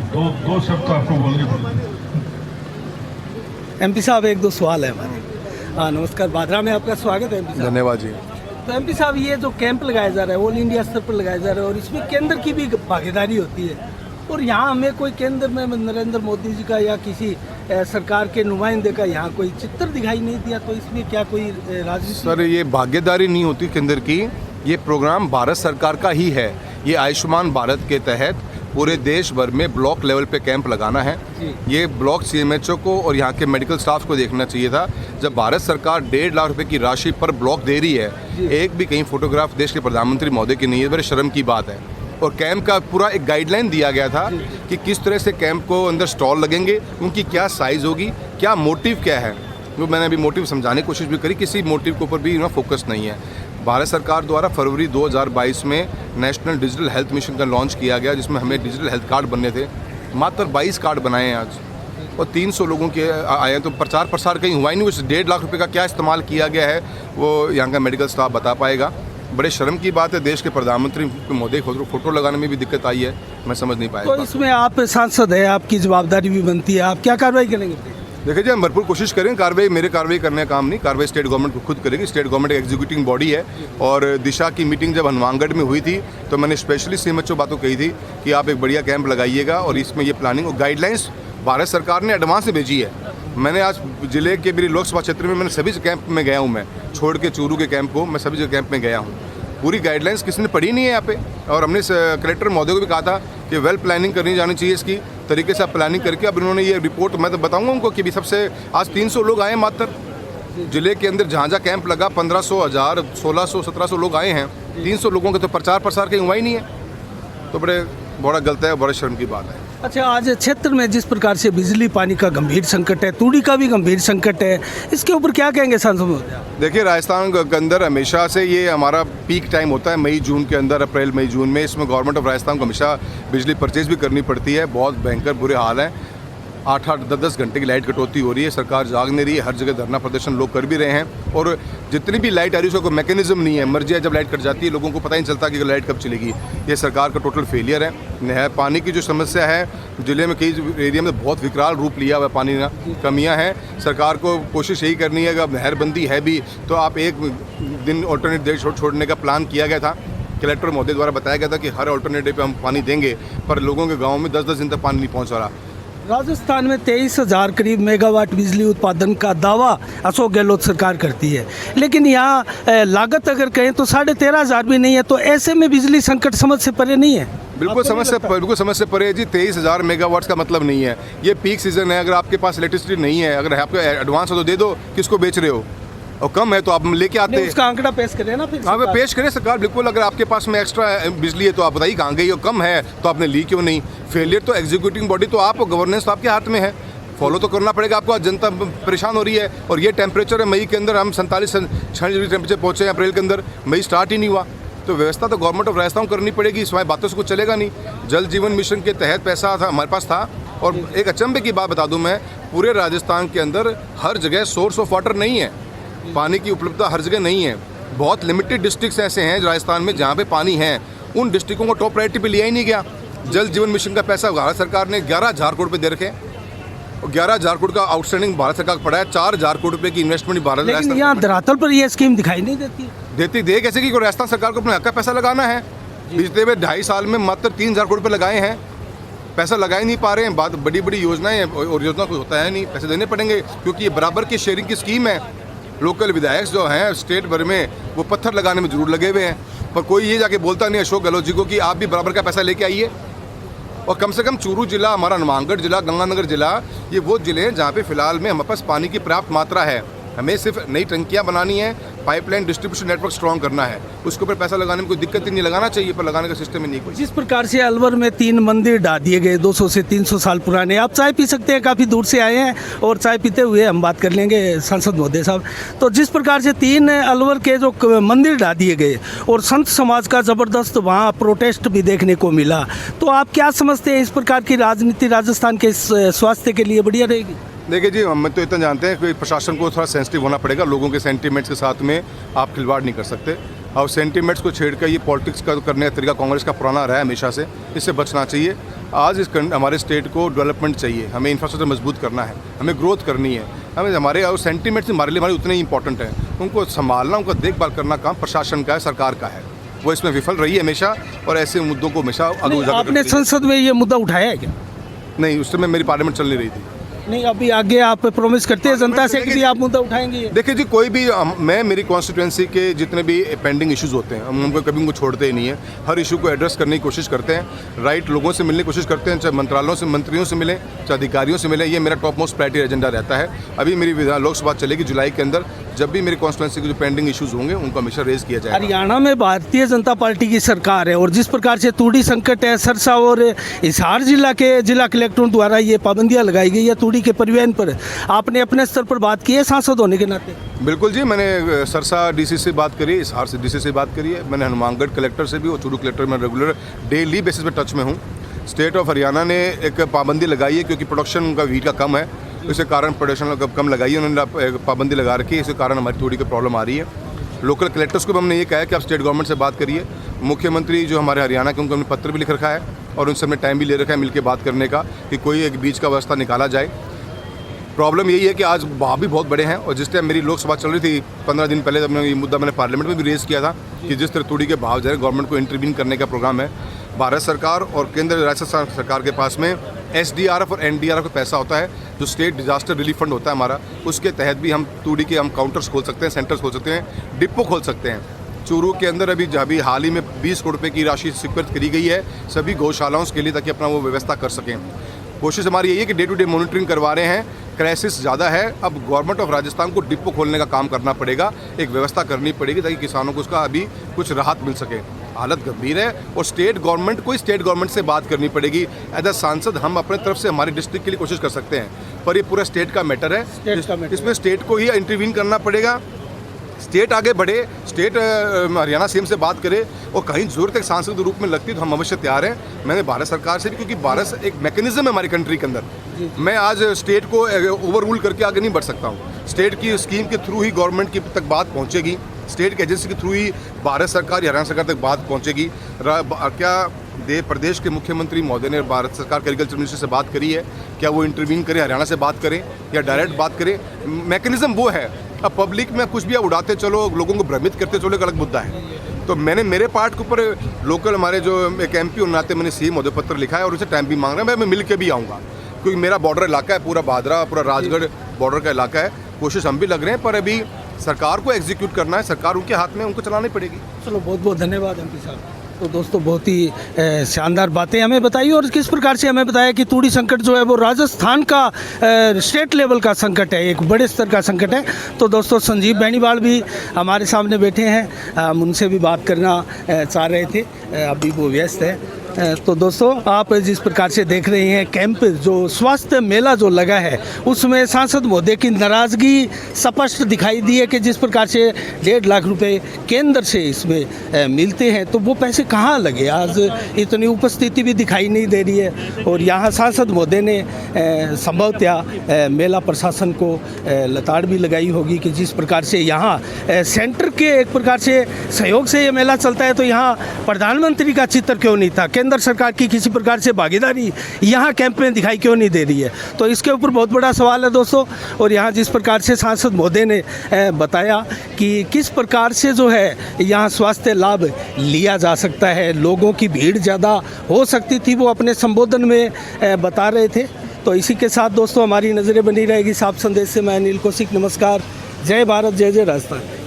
दो शब्द तो आपको बोलने पड़ेंगे। एमपी साहब एक दो सवाल है हमारे। हाँ नमस्कार, बादरा में आपका स्वागत है एमपी साहब। धन्यवाद जी। तो एमपी साहब ये जो कैंप लगाया जा रहा है ऑल इंडिया स्तर पर लगाया जा रहा है और इसमें केंद्र की भी भागीदारी होती है और यहाँ हमें कोई केंद्र में नरेंद्र मोदी जी का या किसी सरकार के नुमाइंदे का यहाँ कोई चित्र दिखाई नहीं दिया, तो इसमें क्या कोई राजनीति? सर ये भागीदारी नहीं होती केंद्र की, ये प्रोग्राम भारत सरकार का ही है। ये आयुष्मान भारत के तहत पूरे देश भर में ब्लॉक लेवल पे कैंप लगाना है। ये ब्लॉक सीएमएचओ को और यहाँ के मेडिकल स्टाफ को देखना चाहिए था। जब भारत सरकार 1.5 लाख रुपए की राशि पर ब्लॉक दे रही है, एक भी कहीं फोटोग्राफ देश के प्रधानमंत्री महोदय की नहीं है, बड़े शर्म की बात है। और कैंप का पूरा एक गाइडलाइन दिया गया था कि किस तरह से कैंप को अंदर स्टॉल लगेंगे, उनकी क्या साइज़ होगी, क्या मोटिव क्या है। वो मैंने अभी मोटिव समझाने की कोशिश भी करी, किसी मोटिव के ऊपर भी फोकस नहीं है। भारत सरकार द्वारा फरवरी 2022 में नेशनल डिजिटल हेल्थ मिशन का लॉन्च किया गया, जिसमें हमें डिजिटल हेल्थ कार्ड बनने थे। मात्र 22 कार्ड बनाए हैं आज और 300 लोगों के आए हैं। तो प्रचार प्रसार कहीं हुआ ही नहीं। उस 1.5 लाख रुपए का क्या इस्तेमाल किया गया है वो यहाँ का मेडिकल स्टाफ बता पाएगा। बड़े शर्म की बात है, देश के प्रधानमंत्री मोदी फोटो लगाने में भी दिक्कत आई है, मैं समझ नहीं पाया। तो इसमें आप सांसद है, आपकी जवाबदारी भी बनती है, आप क्या कार्रवाई करेंगे? देखिए जी, हम भरपूर कोशिश करें। कार्रवाई मेरे कार्रवाई करने का काम नहीं, कार्रवाई स्टेट गवर्नमेंट को खुद करेगी। स्टेट गवर्नमेंट एक एग्जीक्यूटिव बॉडी है और दिशा की मीटिंग जब हनुमानगढ़ में हुई थी तो मैंने स्पेशली सीएमएचओ बातों कही थी कि आप एक बढ़िया कैंप लगाइएगा और इसमें ये प्लानिंग और गाइडलाइंस भारत सरकार ने एडवांस से भेजी है। मैंने आज जिले के मेरी लोकसभा क्षेत्र में मैंने सभी कैंप में गया हूँ, मैं छोड़ के चूरू के कैंप को मैं सभी कैंप में गया हूँ। पूरी गाइडलाइंस किसी ने पढ़ी नहीं है यहाँ पे और हमने कलेक्टर महोदय को भी कहा था कि वेल प्लानिंग करनी जानी चाहिए इसकी तरीके से। आप प्लानिंग करके अब इन्होंने ये रिपोर्ट, मैं तो बताऊंगा उनको कि भी सबसे आज 300 लोग आए मात्र जिले के अंदर, जहाँ जहाँ कैंप लगा 1500, 1000, 1600, 1700 लोग आए हैं। 300 लोगों का तो प्रचार प्रसार कहीं हुआ ही नहीं है, तो बड़ा गलत है, बड़े शर्म की बात है। अच्छा, आज क्षेत्र में जिस प्रकार से बिजली पानी का गंभीर संकट है, तूड़ी का भी गंभीर संकट है, इसके ऊपर क्या कहेंगे सांसद महोदय? देखिए, राजस्थान के अंदर हमेशा से ये हमारा पीक टाइम होता है मई जून के अंदर, अप्रैल मई जून में। इसमें गवर्नमेंट ऑफ राजस्थान को हमेशा बिजली परचेज भी करनी पड़ती है। बहुत भयंकर बुरे हाल हैं, 8-8, 10-10 घंटे की लाइट कटौती हो रही है। सरकार जाग नहीं रही है, हर जगह धरना प्रदर्शन लोग कर भी रहे हैं और जितनी भी लाइट आ रही है उसका कोई मैकेनिज्म नहीं है। मर्जी है, जब लाइट कट जाती है लोगों को पता ही नहीं चलता कि लाइट कब चलेगी। ये सरकार का टोटल फेलियर है। नहर पानी की जो समस्या है जिले में कई एरिया में बहुत विकराल रूप लिया हुआ है, पानी ना कमियां हैं। सरकार को कोशिश यही करनी है कि अब नहरबंदी है भी तो आप एक दिन ऑल्टरनेट डे छोड़ने का प्लान किया गया था। कलेक्टर महोदय द्वारा बताया गया था कि हर ऑल्टरनेट डे पे हम पानी देंगे, पर लोगों के गाँव में 10-10 दिन तक पानी नहीं पहुँच रहा। राजस्थान में 23,000 करीब मेगावाट बिजली उत्पादन का दावा अशोक गहलोत सरकार करती है, लेकिन यहाँ लागत अगर कहें तो 13,500 भी नहीं है। तो ऐसे में बिजली संकट समझ से परे नहीं है? बिल्कुल समझ से परे जी। 23,000 मेगावाट्स का मतलब नहीं है। ये पीक सीजन है, अगर आपके पास इलेक्ट्रिसिटी नहीं है, अगर आपको एडवांस हो तो दे दो, किसको बेच रहे हो? और कम है तो आप लेके आते हैं। उसका आंकड़ा पेश करें ना फिर। हाँ, पेश करें सरकार, बिल्कुल। अगर आपके पास में एक्स्ट्रा बिजली है तो आप बताइए कहाँ गई, और कम है तो आपने ली क्यों नहीं? फेलियर तो एग्जीक्यूटिव बॉडी तो आप, गवर्नेंस तो आपके हाथ में है, फॉलो तो करना पड़ेगा आपको। आज जनता परेशान हो रही है और ये टेम्परेचर है मई के अंदर, हम 47-46 डिग्री टेम्परेचर पहुँचे हैं अप्रैल के अंदर, मई स्टार्ट ही नहीं हुआ। तो व्यवस्था तो गवर्नमेंट ऑफ राजस्थान करनी पड़ेगी, इस बातों से कुछ चलेगा नहीं। जल जीवन मिशन के तहत पैसा था हमारे पास था। और एक अचंभे की बात बता दूं मैं, पूरे राजस्थान के अंदर हर जगह सोर्स ऑफ वाटर नहीं है, पानी की उपलब्धता हर जगह नहीं है। बहुत लिमिटेड डिस्ट्रिक्ट्स ऐसे हैं राजस्थान में जहाँ पे पानी है, उन डिस्ट्रिक्टों को टॉप प्रायोरिटी पे लिया ही नहीं गया। जल जीवन मिशन का पैसा भारत सरकार ने 11,000 करोड़ रुपये दे रखे और 11,000 करोड़ का आउटस्टैंडिंग भारत सरकार पड़ा है। 4,000 करोड़ रुपये की इन्वेस्टमेंट भारत, लेकिन यहाँ धरातल पर ये स्कीम दिखाई नहीं देती। दे कैसे कि राजस्थान सरकार को अपने हक का पैसा लगाना है। पिछले हुए 2.5 साल में मात्र 3,000 करोड़ रुपये लगाए हैं, पैसा लगा ही नहीं पा रहे हैं। बात बड़ी बड़ी योजनाएं और योजना कुछ होता है नहीं, पैसे देने पड़ेंगे क्योंकि ये बराबर की शेयरिंग की स्कीम है। लोकल विधायक जो हैं स्टेट भर में वो पत्थर लगाने में जरूर लगे हुए हैं, पर कोई ये जाके बोलता नहीं अशोक गहलोत जी को कि आप भी बराबर का पैसा लेके आइए। और कम से कम चूरू जिला, हमारा हनुमानगढ़ जिला, गंगानगर जिला, ये वो जिले हैं जहाँ पे फिलहाल में हमारे पास पानी की पर्याप्त मात्रा है। हमें सिर्फ नई टंकियाँ बनानी है, पाइपलाइन डिस्ट्रीब्यूशन नेटवर्क स्ट्रॉन्ग करना है, उसके ऊपर पैसा लगाने में कोई दिक्कत ही नहीं, लगाना चाहिए, पर लगाने का सिस्टम ही नहीं कोई। जिस प्रकार से अलवर में 3 मंदिर ढा दिए गए 200 से 300 साल पुराने, आप चाय पी सकते हैं, काफ़ी दूर से आए हैं और चाय पीते हुए हम बात कर लेंगे सांसद महोदय साहब। तो जिस प्रकार से 3 अलवर के जो मंदिर ढा दिए गए और संत समाज का ज़बरदस्त वहाँ प्रोटेस्ट भी देखने को मिला, तो आप क्या समझते हैं इस प्रकार की राजनीति राजस्थान के स्वास्थ्य के लिए बढ़िया रहेगी? देखिए जी, हम तो इतना जानते हैं कि प्रशासन को थोड़ा सेंसिटिव होना पड़ेगा, लोगों के सेंटिमेंट्स के साथ में आप खिलवाड़ नहीं कर सकते। और सेंटिमेंट्स को छेड़ कर ये पॉलिटिक्स का करने का तरीका कांग्रेस का पुराना रहा है हमेशा से, इससे बचना चाहिए। आज हमारे स्टेट को डेवलपमेंट चाहिए, हमें इंफ्रास्ट्रक्चर मजबूत करना है, हमें ग्रोथ करनी है, हमें हमारे और सेंटिमेंट्स हमारे लिए उतने ही इंपॉर्टेंट हैं। उनको संभालना, उनका देखभाल करना काम प्रशासन का है, सरकार का है। वो इसमें विफल रही है हमेशा और ऐसे मुद्दों को हमेशा आगे उजागर आपने करती है। संसद में ये मुद्दा उठाया है क्या? नहीं, उस समय मेरी पार्लियामेंट चल नहीं रही थी। नहीं, अभी आगे आप प्रॉमिस करते हैं जनता से कि भी आप मुद्दा उठाएंगे? देखिए जी, कोई भी मैं मेरी कॉन्स्टिट्यूंसी के जितने भी पेंडिंग इश्यूज होते हैं हम उनको कभी उनको छोड़ते ही नहीं है। हर इशू को एड्रेस करने की कोशिश करते हैं, राइट लोगों से मिलने की कोशिश करते हैं, चाहे मंत्रालयों से, मंत्रियों से मिलें, चाहे अधिकारियों से मिलें। ये मेरा टॉप मोस्ट प्रायोरिटी एजेंडा रहता है। अभी मेरी लोकसभा चलेगी जुलाई के अंदर, जब भी मेरी कॉन्स्टिट्यूंसी के जो पेंडिंग इशूज होंगे उनको हमेशा रेज किया जाएगा। हरियाणा में भारतीय जनता पार्टी की सरकार है और जिस प्रकार से तूड़ी संकट है, सरसा और हिसार जिला के जिला कलेक्टरों द्वारा ये पाबंदियां लगाई गई है तूड़ी के परिवहन पर, आपने अपने स्तर पर बात की है सांसद होने के नाते? बिल्कुल जी, मैंने सरसा डीसी से बात करी है, हिसार से डीसी से बात करी है, मैंने हनुमानगढ़ कलेक्टर से भी और चूरू कलेक्टर में रेगुलर डेली बेसिस पे टच में हूँ। स्टेट ऑफ हरियाणा ने एक पाबंदी लगाई है क्योंकि प्रोडक्शन उनका वीट का कम है, इसके कारण प्रोडक्शन कम लगाई है उन्होंने, पाबंदी लगा रखी है, इसके कारण हमारी थोड़ी की प्रॉब्लम आ रही है। लोकल कलेक्टर्स को भी हमने ये कहा है कि आप स्टेट गवर्नमेंट से बात करिए। मुख्यमंत्री जो हमारे हरियाणा के, उनको हमने पत्र भी लिख रखा है और उनसे हमने टाइम भी ले रखा है मिलकर बात करने का कि कोई एक बीच का व्यवस्था निकाला जाए। प्रॉब्लम यही है कि आज भाव भी बहुत बड़े हैं और जिस टाइम मेरी लोकसभा चल रही थी 15 दिन पहले, जब ये मुद्दा मैंने पार्लियामेंट में भी रेज़ किया था कि जिस तरह तूड़ी के भाव जो है गवर्नमेंट को इंटरवीन करने का प्रोग्राम है। भारत सरकार और केंद्र राज्य सरकार के पास में SDRF और NDRF का पैसा होता है, जो स्टेट डिजास्टर रिलीफ फंड होता है हमारा, उसके तहत भी हम तूड़ी के काउंटर्स खोल सकते हैं, सेंटर्स खोल सकते हैं, डिपो खोल सकते हैं। चूरू के अंदर अभी हाल ही में 20 करोड़ रुपये की राशि स्वीकृत करी गई है सभी गौशालाओं के लिए, ताकि अपना वो व्यवस्था कर सकें। कोशिश हमारी यही है कि डे टू डे मॉनिटरिंग करवा रहे हैं। क्राइसिस ज़्यादा है, अब गवर्नमेंट ऑफ राजस्थान को डिपो खोलने का काम करना पड़ेगा, एक व्यवस्था करनी पड़ेगी ताकि किसानों को उसका अभी कुछ राहत मिल सके। हालत गंभीर है और स्टेट गवर्नमेंट से बात करनी पड़ेगी। एज अ सांसद हम अपने तरफ से हमारे डिस्ट्रिक्ट के लिए कोशिश कर सकते हैं, पर ये पूरा स्टेट का मैटर है, इसमें स्टेट को ही इंटरवीन करना पड़ेगा। स्टेट आगे बढ़े, स्टेट हरियाणा सीएम से बात करे और कहीं जरूरत एक सांसद के रूप में लगती है तो हम अवश्य तैयार हैं। मैंने भारत सरकार से भी, क्योंकि भारत एक मैकेनिज्म है हमारी कंट्री के अंदर, मैं आज स्टेट को ओवर रूल करके आगे नहीं बढ़ सकता हूँ। स्टेट की स्कीम के थ्रू ही गवर्नमेंट की तक बात पहुँचेगी, स्टेट की एजेंसी के थ्रू ही भारत सरकार या हरियाणा सरकार तक बात पहुँचेगी। क्या प्रदेश के मुख्यमंत्री महोदय ने भारत सरकार के एग्रीकल्चर मिनिस्टर से बात करी है? क्या वो इंटरवीन करें, हरियाणा से बात करें या डायरेक्ट बात करें? मैकेनिज्म वो है। अब पब्लिक में कुछ भी आप उड़ाते चलो, लोगों को भ्रमित करते चलो, एक अलग मुद्दा है। तो मैंने मेरे पार्ट के ऊपर लोकल हमारे जो एक MP होने नाते मैंने CM महोदय पत्र लिखा है और उसे टाइम भी मांग रहा है। मैं मिल के भी आऊँगा क्योंकि मेरा बॉर्डर इलाका है, पूरा भादरा, पूरा राजगढ़ बॉर्डर का इलाका है। कोशिश हम भी लग रहे हैं, पर अभी सरकार को एग्जीक्यूट करना है, सरकार उनके हाथ में, उनको चलानी पड़ेगी। चलो, बहुत बहुत धन्यवाद MP साहब। तो दोस्तों, बहुत ही शानदार बातें हमें बताई और किस प्रकार से हमें बताया कि तूड़ी संकट जो है वो राजस्थान का स्टेट लेवल का संकट है, एक बड़े स्तर का संकट है। तो दोस्तों, संजीव बेनीवाल भी हमारे सामने बैठे हैं, हम उनसे भी बात करना चाह रहे थे, अभी वो व्यस्त है। तो दोस्तों, आप जिस प्रकार से देख रहे हैं कैंप, जो स्वास्थ्य मेला जो लगा है, उसमें सांसद महोदय की नाराज़गी स्पष्ट दिखाई दी है कि जिस प्रकार से 1.5 लाख रुपए केंद्र से इसमें मिलते हैं, तो वो पैसे कहाँ लगे? आज इतनी उपस्थिति भी दिखाई नहीं दे रही है और यहाँ सांसद महोदय ने संभवतः मेला प्रशासन को लताड़ भी लगाई होगी कि जिस प्रकार से यहाँ सेंटर के एक प्रकार से सहयोग से ये मेला चलता है, तो यहाँ प्रधानमंत्री का चित्र क्यों नहीं था? केंद्र सरकार की किसी प्रकार से भागीदारी यहाँ कैंप में दिखाई क्यों नहीं दे रही है? तो इसके ऊपर बहुत बड़ा सवाल है दोस्तों। और यहाँ जिस प्रकार से सांसद महोदय ने बताया कि किस प्रकार से जो है यहाँ स्वास्थ्य लाभ लिया जा सकता है, लोगों की भीड़ ज़्यादा हो सकती थी, वो अपने संबोधन में बता रहे थे। तो इसी के साथ दोस्तों, हमारी नज़रें बनी रहेगी साफ संदेश से। मैं अनिल कौशिक, नमस्कार, जय भारत, जय जय राजस्थान।